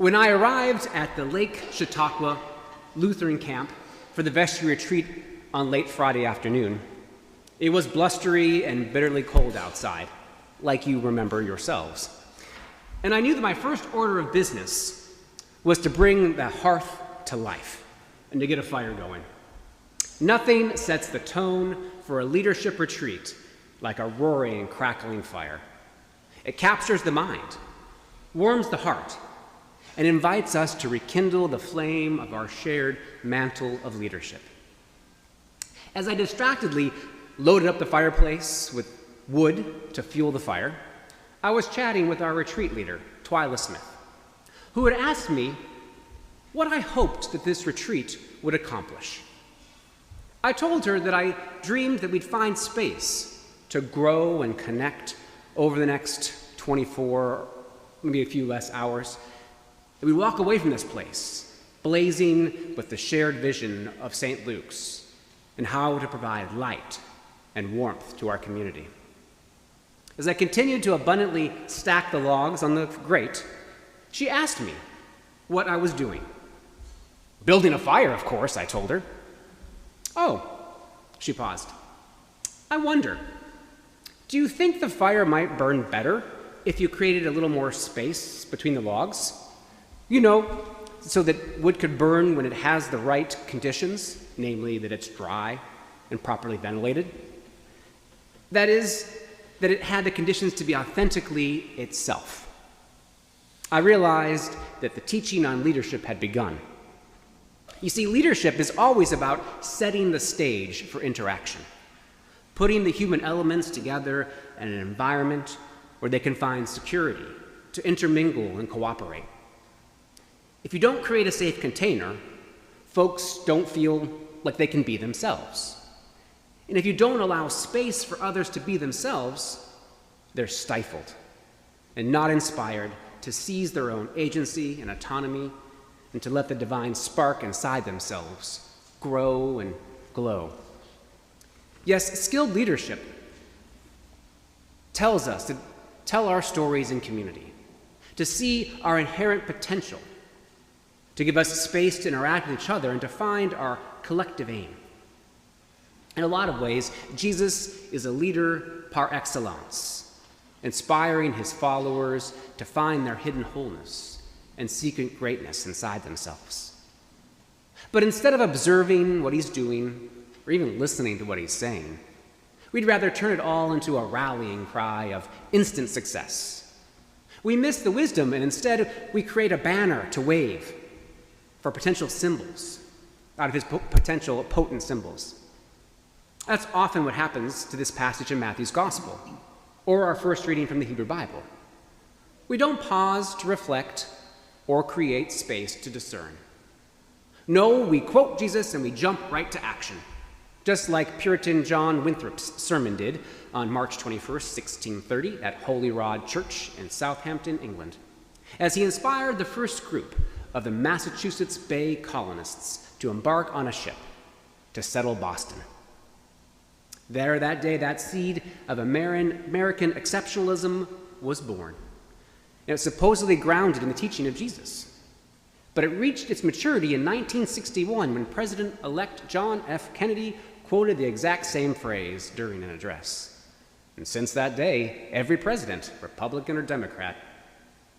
When I arrived at the Lake Chautauqua Lutheran camp for the vestry retreat on late Friday afternoon, it was blustery and bitterly cold outside, like you remember yourselves. And I knew that my first order of business was to bring the hearth to life and to get a fire going. Nothing sets the tone for a leadership retreat like a roaring and crackling fire. It captures the mind, warms the heart, and invites us to rekindle the flame of our shared mantle of leadership. As I distractedly loaded up the fireplace with wood to fuel the fire, I was chatting with our retreat leader, Twyla Smith, who had asked me what I hoped that this retreat would accomplish. I told her that I dreamed that we'd find space to grow and connect over the next 24, maybe a few less hours. That we walk away from this place, blazing with the shared vision of St. Luke's and how to provide light and warmth to our community. As I continued to abundantly stack the logs on the grate, she asked me what I was doing. Building a fire, of course, I told her. Oh, she paused. I wonder, do you think the fire might burn better if you created a little more space between the logs? You know, so that wood could burn when it has the right conditions, namely that it's dry and properly ventilated. That is, that it had the conditions to be authentically itself. I realized that the teaching on leadership had begun. You see, leadership is always about setting the stage for interaction, putting the human elements together in an environment where they can find security to intermingle and cooperate. If you don't create a safe container, folks don't feel like they can be themselves. And if you don't allow space for others to be themselves, they're stifled and not inspired to seize their own agency and autonomy and to let the divine spark inside themselves grow and glow. Yes, skilled leadership tells us to tell our stories in community, to see our inherent potential, to give us space to interact with each other and to find our collective aim. In a lot of ways, Jesus is a leader par excellence, inspiring his followers to find their hidden wholeness and secret greatness inside themselves. But instead of observing what he's doing or even listening to what he's saying, we'd rather turn it all into a rallying cry of instant success. We miss the wisdom and instead we create a banner to wave for potential symbols out of his potential potent symbols. That's often what happens to this passage in Matthew's Gospel, or our first reading from the Hebrew Bible. We don't pause to reflect or create space to discern. No, we quote Jesus and we jump right to action, just like Puritan John Winthrop's sermon did on March 21st, 1630 at Holy Rod Church in Southampton, England, as he inspired the first group of the Massachusetts Bay colonists to embark on a ship to settle Boston. There, that day, that seed of American exceptionalism was born. And it was supposedly grounded in the teaching of Jesus. But it reached its maturity in 1961 when President-elect John F. Kennedy quoted the exact same phrase during an address. And since that day, every president, Republican or Democrat,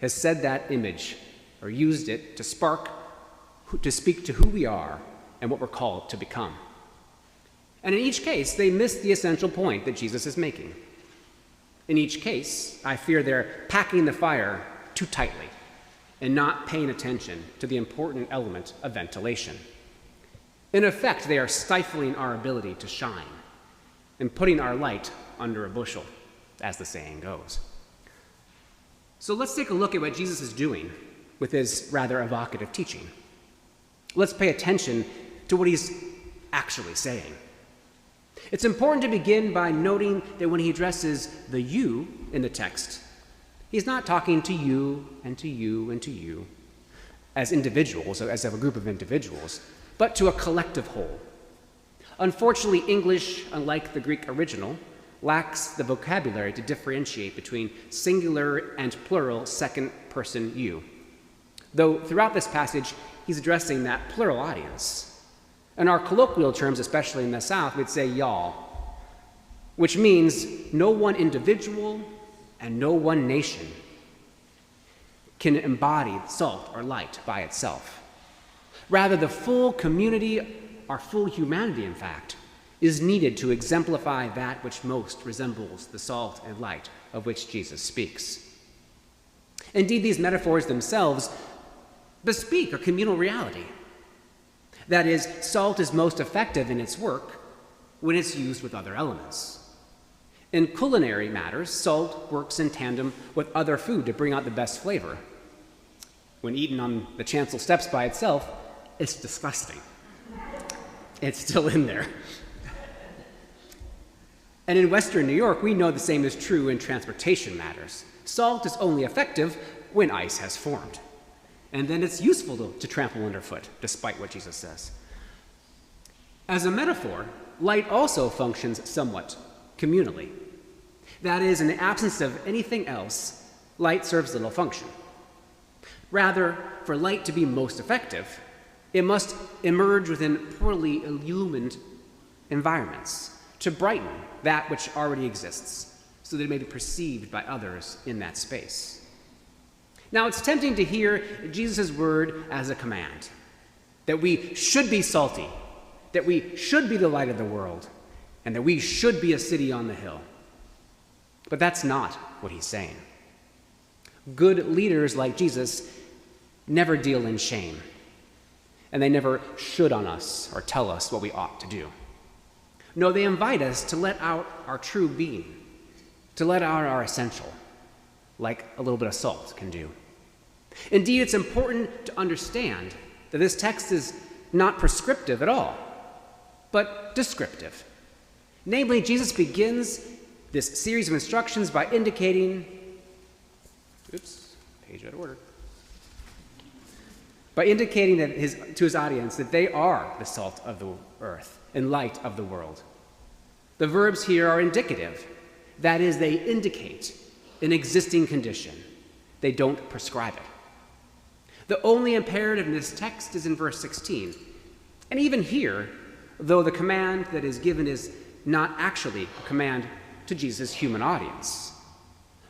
has said that image or used it to speak to who we are and what we're called to become. And in each case, they miss the essential point that Jesus is making. In each case, I fear they're packing the fire too tightly and not paying attention to the important element of ventilation. In effect, they are stifling our ability to shine and putting our light under a bushel, as the saying goes. So let's take a look at what Jesus is doing with his rather evocative teaching. Let's pay attention to what he's actually saying. It's important to begin by noting that when he addresses the you in the text, he's not talking to you and to you and to you as individuals, as a group of individuals, but to a collective whole. Unfortunately, English, unlike the Greek original, lacks the vocabulary to differentiate between singular and plural second-person you. though throughout this passage, he's addressing that plural audience. In our colloquial terms, especially in the South, we'd say y'all, which means no one individual and no one nation can embody salt or light by itself. Rather, the full community, our full humanity, in fact, is needed to exemplify that which most resembles the salt and light of which Jesus speaks. Indeed, these metaphors themselves bespeak a communal reality. That is, salt is most effective in its work when it's used with other elements. In culinary matters, salt works in tandem with other food to bring out the best flavor. When eaten on the chancel steps by itself, it's disgusting. It's still in there. And in Western New York, we know the same is true in transportation matters. Salt is only effective when ice has formed. And then it's useful to trample underfoot, despite what Jesus says. As a metaphor, light also functions somewhat communally. That is, in the absence of anything else, light serves little function. Rather, for light to be most effective, it must emerge within poorly illumined environments to brighten that which already exists, so that it may be perceived by others in that space. Now, it's tempting to hear Jesus' word as a command, that we should be salty, that we should be the light of the world, and that we should be a city on the hill. But that's not what he's saying. Good leaders like Jesus never deal in shame, and they never should on us or tell us what we ought to do. No, they invite us to let out our true being, to let out our essential, like a little bit of salt can do. Indeed, it's important to understand that this text is not prescriptive at all, but descriptive. Namely, Jesus begins this series of instructions by indicating, page out of order, by indicating that to his audience that they are the salt of the earth and light of the world. The verbs here are indicative. That is, they indicate an existing condition. They don't prescribe it. The only imperative in this text is in verse 16. And even here, though the command that is given is not actually a command to Jesus' human audience.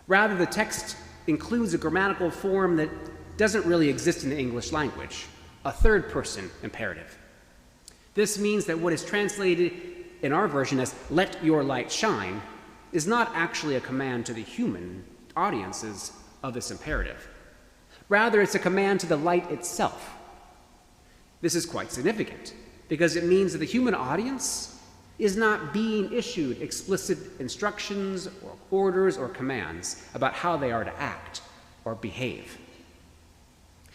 Rather, the text includes a grammatical form that doesn't really exist in the English language, a third-person imperative. This means that what is translated in our version as "let your light shine" is not actually a command to the human audiences of this imperative. Rather, it's a command to the light itself. This is quite significant because it means that the human audience is not being issued explicit instructions or orders or commands about how they are to act or behave.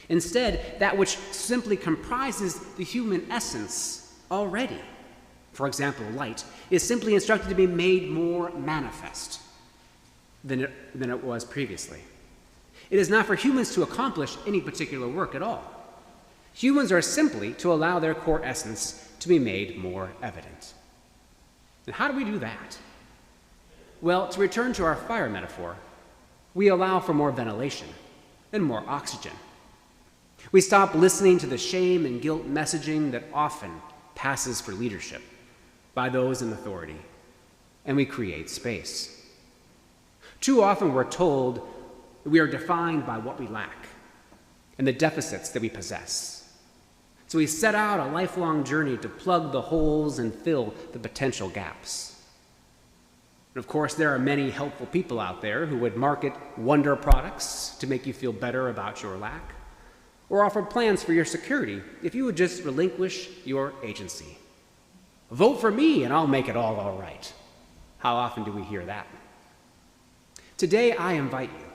Instead, that which simply comprises the human essence already, for example, light, is simply instructed to be made more manifest than it was previously. It is not for humans to accomplish any particular work at all. Humans are simply to allow their core essence to be made more evident. And how do we do that? Well, to return to our fire metaphor, we allow for more ventilation and more oxygen. We stop listening to the shame and guilt messaging that often passes for leadership by those in authority, and we create space. Too often we're told that we are defined by what we lack and the deficits that we possess. So we set out a lifelong journey to plug the holes and fill the potential gaps. And of course, there are many helpful people out there who would market wonder products to make you feel better about your lack, or offer plans for your security if you would just relinquish your agency. Vote for me and I'll make it all right. How often do we hear that? Today, I invite you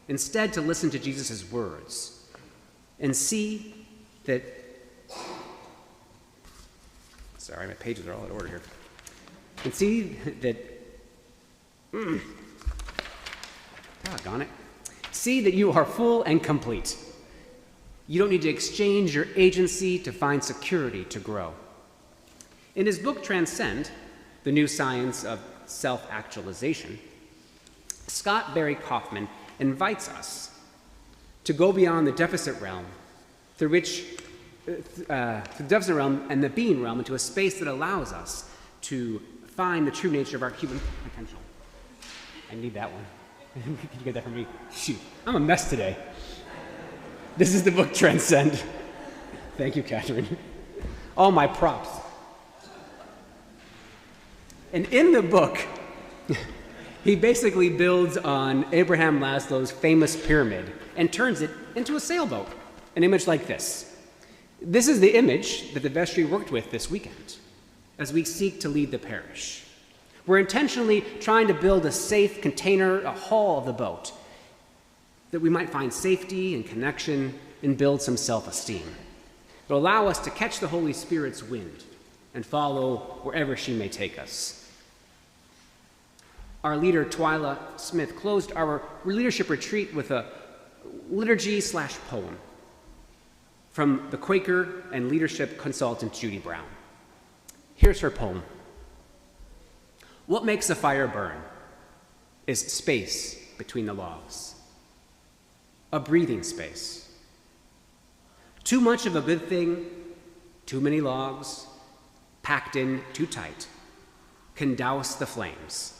instead to listen to Jesus' words and see that, sorry, my pages are all out of order here, and see that, doggone it, see that you are full and complete. You don't need to exchange your agency to find security to grow. In his book, Transcend, The New Science of Self-Actualization, Scott Barry Kaufman invites us to go beyond the deficit realm, through the deficit realm and the being realm into a space that allows us to find the true nature of our human potential. I need that one. Can you get that for me? Shoot, I'm a mess today. This is the book Transcend. Thank you, Catherine. All my props. And in the book, he basically builds on Abraham Maslow's famous pyramid and turns it into a sailboat, an image like this. This is the image that the vestry worked with this weekend as we seek to lead the parish. We're intentionally trying to build a safe container, a hull of the boat, that we might find safety and connection and build some self-esteem. It'll allow us to catch the Holy Spirit's wind and follow wherever she may take us. Our leader, Twyla Smith, closed our leadership retreat with a liturgy/poem from the Quaker and leadership consultant Judy Brown. Here's her poem. What makes a fire burn is space between the logs, a breathing space. Too much of a good thing, too many logs, packed in too tight, can douse the flames,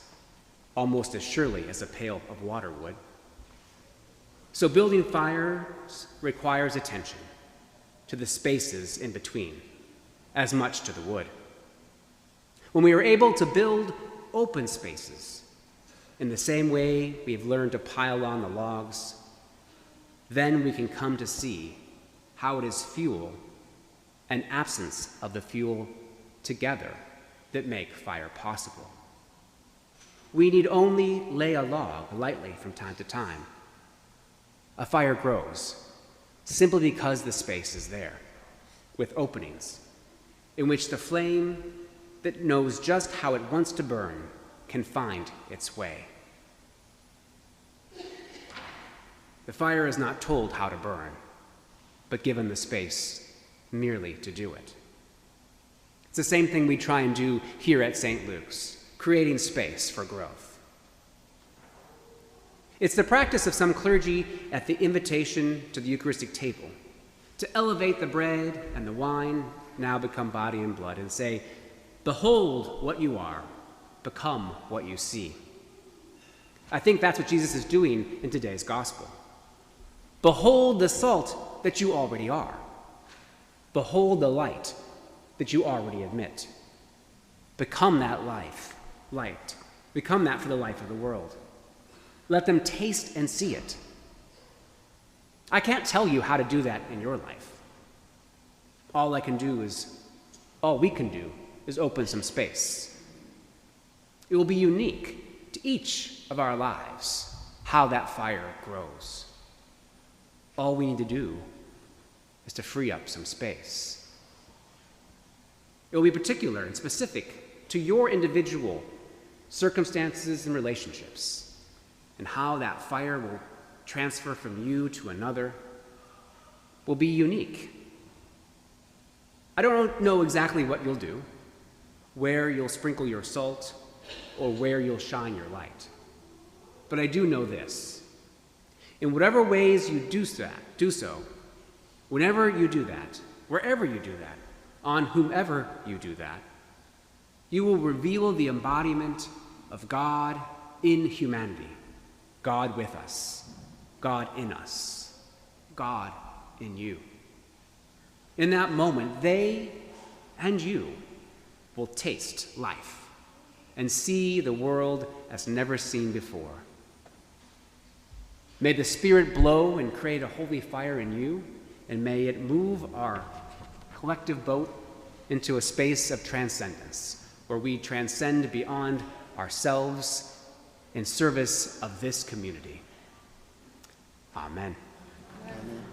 almost as surely as a pail of water would. So building fires requires attention to the spaces in between, as much to the wood. When we are able to build open spaces in the same way we have learned to pile on the logs, then we can come to see how it is fuel and absence of the fuel together that make fire possible. We need only lay a log lightly from time to time. A fire grows simply because the space is there, with openings in which the flame that knows just how it wants to burn can find its way. The fire is not told how to burn, but given the space merely to do it. It's the same thing we try and do here at St. Luke's, creating space for growth. It's the practice of some clergy at the invitation to the Eucharistic table to elevate the bread and the wine, now become body and blood, and say, behold what you are, become what you see. I think that's what Jesus is doing in today's gospel. Behold the salt that you already are. Behold the light that you already admit. Become that light. Become that for the life of the world. Let them taste and see it. I can't tell you how to do that in your life. All we can do is open some space. It will be unique to each of our lives how that fire grows. All we need to do is to free up some space. It will be particular and specific to your individual circumstances and relationships, and how that fire will transfer from you to another will be unique. I don't know exactly what you'll do, where you'll sprinkle your salt, or where you'll shine your light. But I do know this. In whatever ways you do so, whenever you do that, wherever you do that, on whomever you do that, you will reveal the embodiment of God in humanity, God with us, God in us, God in you. In that moment, they and you will taste life and see the world as never seen before. May the Spirit blow and create a holy fire in you, and may it move our collective boat into a space of transcendence, where we transcend beyond ourselves in service of this community. Amen. Amen.